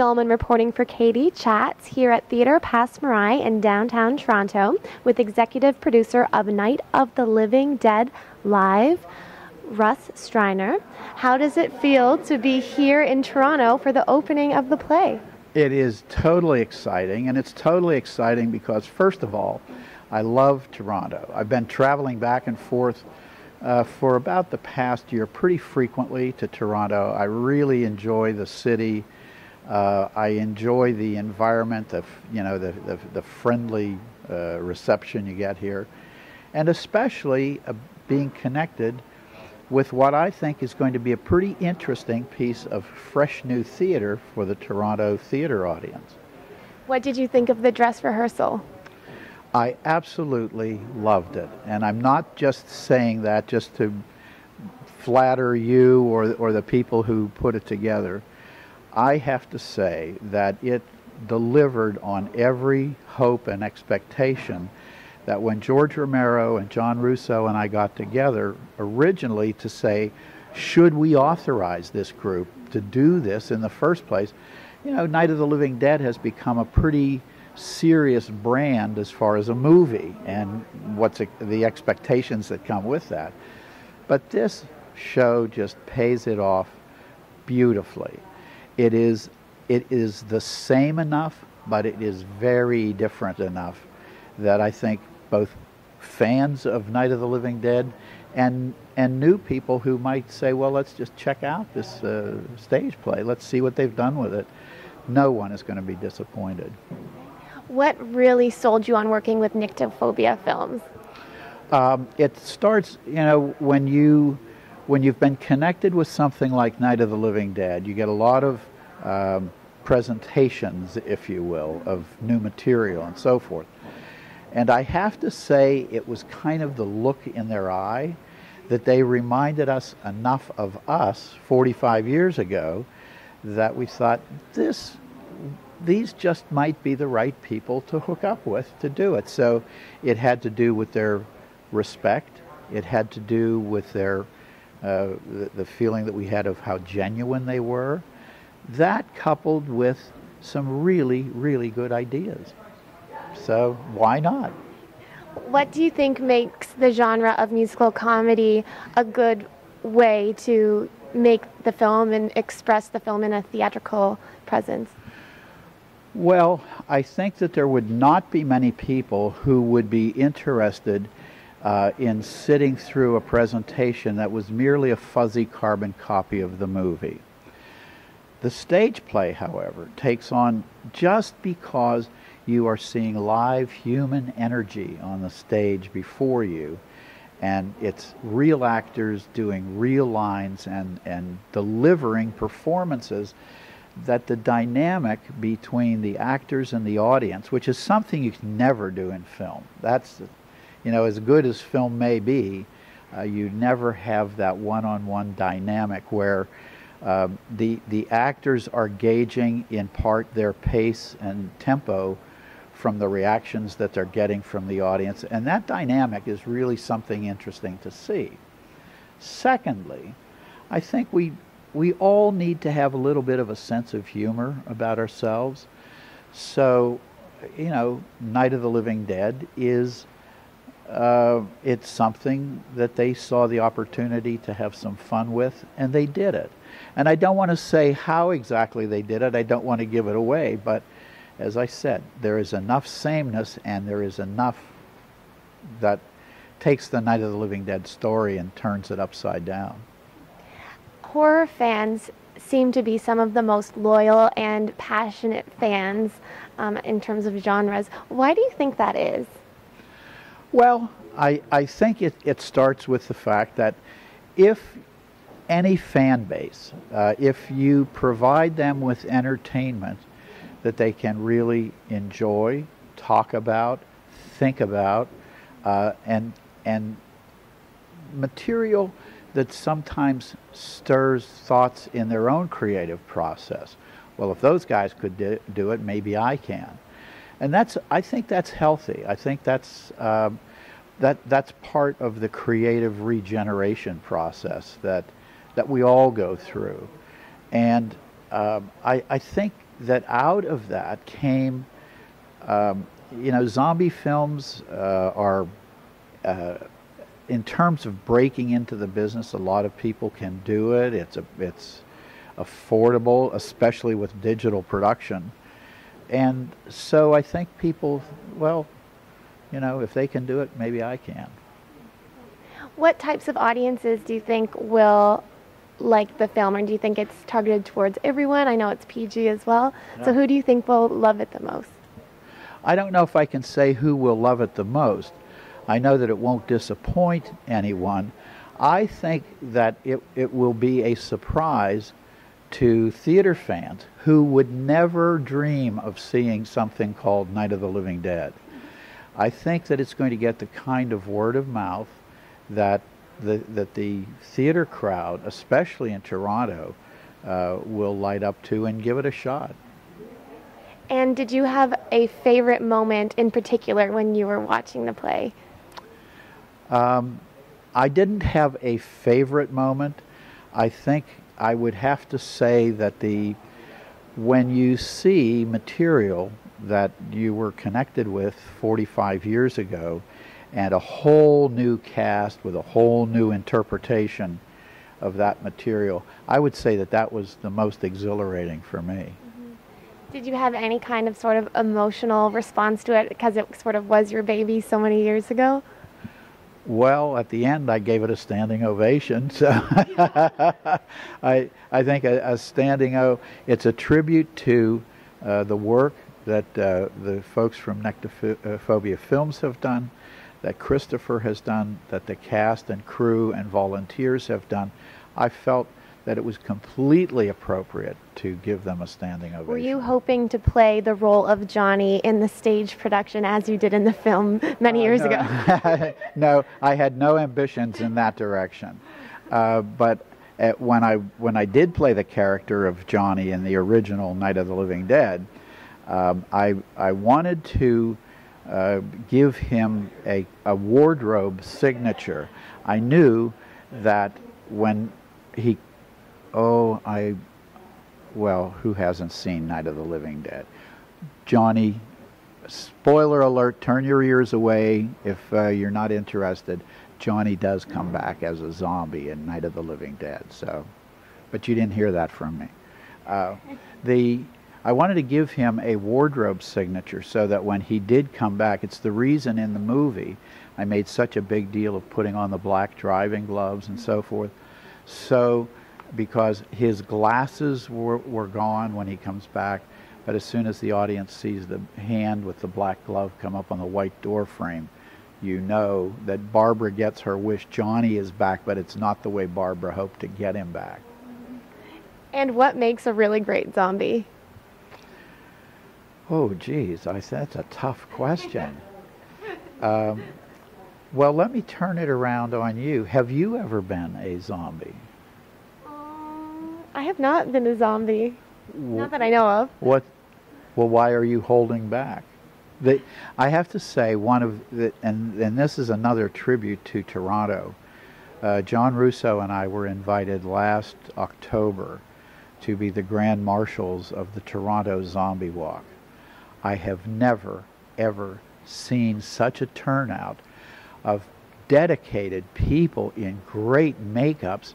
Uhlmann reporting for Katie Chats here at Theatre PASSE MURAILLE in downtown Toronto with executive producer of Night of the Living Dead Live, Russ Streiner. How does it feel to be here in Toronto for the opening of the play? It is totally exciting, and it's totally exciting because, first of all, I love Toronto. I've been traveling back and forth for about the past year pretty frequently to Toronto. I really enjoy the city. I enjoy the environment, the friendly reception you get here, and especially being connected with what I think is going to be a pretty interesting piece of fresh new theater for the Toronto theater audience. What did you think of the dress rehearsal? I absolutely loved it, and I'm not just saying that just to flatter you or the people who put it together. I have to say that it delivered on every hope and expectation that when George Romero and John Russo and I got together originally to say, should we authorize this group to do this in the first place? You know, Night of the Living Dead has become a pretty serious brand as far as a movie and the expectations that come with that. But this show just pays it off beautifully. It is the same enough, but it is very different enough that I think both fans of Night of the Living Dead and new people who might say, well, let's just check out this stage play. Let's see what they've done with it. No one is going to be disappointed. What really sold you on working with nyctophobia films? It starts, when you've been connected with something like Night of the Living Dead, you get a lot of presentations, if you will, of new material and so forth. And I have to say it was kind of the look in their eye that they reminded us enough of us 45 years ago that we thought these just might be the right people to hook up with to do it. So it had to do with their respect. It had to do with their the feeling that we had of how genuine they were. That coupled with some really, really good ideas. So why not? What do you think makes the genre of musical comedy a good way to make the film and express the film in a theatrical presence? Well, I think that there would not be many people who would be interested in sitting through a presentation that was merely a fuzzy carbon copy of the movie. The stage play, however, takes on, just because you are seeing live human energy on the stage before you, and it's real actors doing real lines and delivering performances, that the dynamic between the actors and the audience, which is something you can never do in film. That's, as good as film may be, you never have that one-on-one dynamic where the actors are gauging in part their pace and tempo from the reactions that they're getting from the audience, and that dynamic is really something interesting to see. Secondly, I think we all need to have a little bit of a sense of humor about ourselves. So, Night of the Living Dead is, it's something that they saw the opportunity to have some fun with, and they did it. And I don't want to say how exactly they did it. I don't want to give it away, but as I said, there is enough sameness, and there is enough that takes the Night of the Living Dead story and turns it upside down. Horror fans seem to be some of the most loyal and passionate fans in terms of genres. Why do you think that is? Well, I think it starts with the fact that if any fan base, if you provide them with entertainment that they can really enjoy, talk about, think about, and material that sometimes stirs thoughts in their own creative process. Well, if those guys could do it, maybe I can. And I think that's healthy. I think that's part of the creative regeneration process that we all go through. And I think that out of that came, you know, zombie films are, in terms of breaking into the business, a lot of people can do it. It's affordable, especially with digital production. And so I think people, well, you know, if they can do it, maybe I can. What types of audiences do you think will like the film, or do you think it's targeted towards everyone? I know it's PG as well. Yeah. So who do you think will love it the most? I don't know if I can say who will love it the most. I know that it won't disappoint anyone. I think that it will be a surprise to theater fans who would never dream of seeing something called Night of the Living Dead. I think that it's going to get the kind of word of mouth that the theater crowd, especially in Toronto, will light up to and give it a shot. And did you have a favorite moment in particular when you were watching the play? I didn't have a favorite moment. I think I would have to say that when you see material that you were connected with 45 years ago and a whole new cast with a whole new interpretation of that material, I would say that that was the most exhilarating for me. Mm-hmm. Did you have any kind of sort of emotional response to it because it sort of was your baby so many years ago? Well, at the end, I gave it a standing ovation. So I think a standing O. It's a tribute to the work that the folks from Nectophobia Films have done, that Christopher has done, that the cast and crew and volunteers have done. I felt that it was completely appropriate to give them a standing ovation. Were you hoping to play the role of Johnny in the stage production as you did in the film many years ago? No, I had no ambitions in that direction. But when I did play the character of Johnny in the original Night of the Living Dead, I wanted to give him a wardrobe signature. I knew that when he well, who hasn't seen Night of the Living Dead? Johnny, spoiler alert, turn your ears away if you're not interested. Johnny does come back as a zombie in Night of the Living Dead. So, but you didn't hear that from me. I wanted to give him a wardrobe signature so that when he did come back, it's the reason in the movie I made such a big deal of putting on the black driving gloves and so forth. So, because his glasses were gone when he comes back, but as soon as the audience sees the hand with the black glove come up on the white door frame, you know that Barbara gets her wish. Johnny is back, but it's not the way Barbara hoped to get him back. And what makes a really great zombie? Oh, geez, that's a tough question. Well, let me turn it around on you. Have you ever been a zombie? I have not been a zombie. Not that I know of. What? Well, why are you holding back? I have to say, and this is another tribute to Toronto. John Russo and I were invited last October to be the grand marshals of the Toronto Zombie Walk. I have never, ever seen such a turnout of dedicated people in great makeups.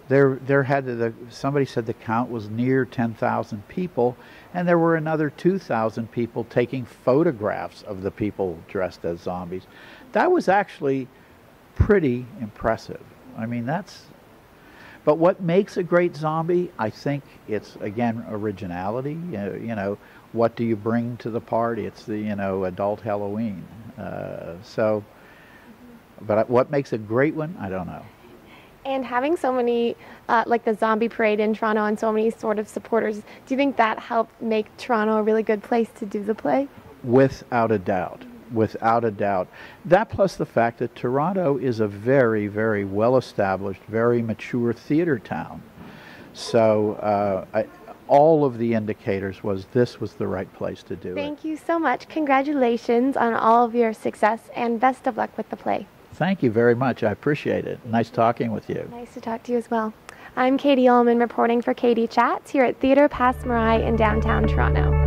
Somebody said the count was near 10,000 people, and there were another 2,000 people taking photographs of the people dressed as zombies. That was actually pretty impressive. I mean, but what makes a great zombie? I think it's, again, originality. You know, what do you bring to the party? It's the, adult Halloween. But what makes a great one? I don't know. And having so many, like the Zombie Parade in Toronto and so many sort of supporters, do you think that helped make Toronto a really good place to do the play? Without a doubt. Without a doubt. That plus the fact that Toronto is a very, very well-established, very mature theater town. So all of the indicators was this was the right place to do it. Thank you so much. Congratulations on all of your success and best of luck with the play. Thank you very much. I appreciate it. Nice talking with you. Nice to talk to you as well. I'm Katie Uhlmann reporting for Katie Chats here at Theatre PASSE in downtown Toronto.